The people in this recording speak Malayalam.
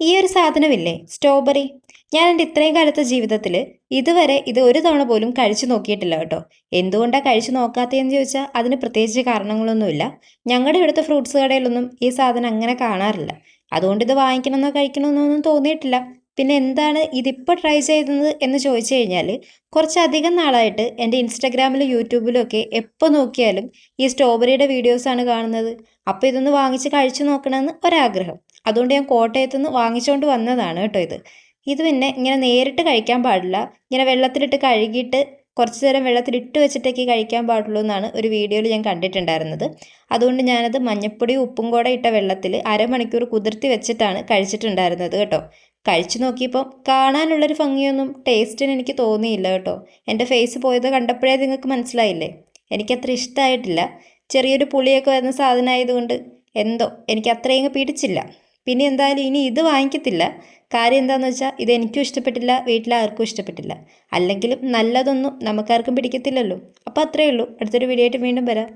ഈ ഒരു സാധനമില്ലേ സ്ട്രോബെറി, ഞാൻ എൻ്റെ ഇത്രയും കാലത്തെ ജീവിതത്തിൽ ഇതുവരെ ഇത് ഒരു തവണ പോലും കഴിച്ചു നോക്കിയിട്ടില്ല കേട്ടോ. എന്തുകൊണ്ടാണ് കഴിച്ചു നോക്കാത്തതെന്ന് ചോദിച്ചാൽ അതിന് പ്രത്യേകിച്ച് കാരണങ്ങളൊന്നുമില്ല. ഞങ്ങളുടെ ഇവിടുത്തെ ഫ്രൂട്ട്സ് കടയിലൊന്നും ഈ സാധനം അങ്ങനെ കാണാറില്ല. അതുകൊണ്ട് ഇത് വാങ്ങിക്കണമെന്നോ കഴിക്കണമെന്നോ ഒന്നും തോന്നിയിട്ടില്ല. പിന്നെ എന്താണ് ഇതിപ്പോൾ ട്രൈ ചെയ്തത് എന്ന് ചോദിച്ചു കഴിഞ്ഞാൽ, കുറച്ചധികം നാളായിട്ട് എൻ്റെ ഇൻസ്റ്റഗ്രാമിലും യൂട്യൂബിലും ഒക്കെ എപ്പോൾ നോക്കിയാലും ഈ സ്ട്രോബെറിയുടെ വീഡിയോസാണ് കാണുന്നത്. അപ്പോൾ ഇതൊന്ന് വാങ്ങിച്ച് കഴിച്ചു നോക്കണമെന്ന് ഒരാഗ്രഹം. അതുകൊണ്ട് ഞാൻ കോട്ടയത്തു നിന്ന് വാങ്ങിച്ചുകൊണ്ട് വന്നതാണ് കേട്ടോ ഇത്. ഇത് പിന്നെ ഇങ്ങനെ നേരിട്ട് കഴിക്കാൻ പാടില്ല, ഇങ്ങനെ വെള്ളത്തിലിട്ട് കഴുകിയിട്ട് കുറച്ച് നേരം വെള്ളത്തിലിട്ട് വെച്ചിട്ടൊക്കെ കഴിക്കാൻ പാടുള്ളൂ എന്നാണ് ഒരു വീഡിയോയിൽ ഞാൻ കണ്ടിട്ടുണ്ടായിരുന്നത്. അതുകൊണ്ട് ഞാനത് മഞ്ഞപ്പൊടിയും ഉപ്പും കൂടെ ഇട്ട വെള്ളത്തിൽ അരമണിക്കൂർ കുതിർത്തി വെച്ചിട്ടാണ് കഴിച്ചിട്ടുണ്ടായിരുന്നത് കേട്ടോ. കഴിച്ചു നോക്കിയപ്പോൾ കാണാനുള്ളൊരു ഭംഗിയൊന്നും ടേസ്റ്റിന് എനിക്ക് തോന്നിയില്ല കേട്ടോ. എൻ്റെ ഫേസ് പോയത് കണ്ടപ്പോഴേ നിങ്ങൾക്ക് മനസ്സിലായില്ലേ, എനിക്കത്ര ഇഷ്ടമായിട്ടില്ല. ചെറിയൊരു പുളിയൊക്കെ വരുന്ന സാധനമായതുകൊണ്ട് എന്തോ എനിക്ക് അത്രയും പിടിച്ചില്ല. പിന്നെ എന്തായാലും ഇനി ഇത് വാങ്ങിക്കത്തില്ല. കാര്യം എന്താണെന്ന് വെച്ചാൽ ഇതെനിക്കും ഇഷ്ടപ്പെട്ടില്ല, വീട്ടിലാർക്കും ഇഷ്ടപ്പെട്ടില്ല. അല്ലെങ്കിലും നല്ലതൊന്നും നമുക്കാർക്കും പിടിക്കത്തില്ലല്ലോ. അപ്പോൾ അത്രയേ ഉള്ളൂ. അടുത്തൊരു വീഡിയോ ആയിട്ട് വീണ്ടും വരാം.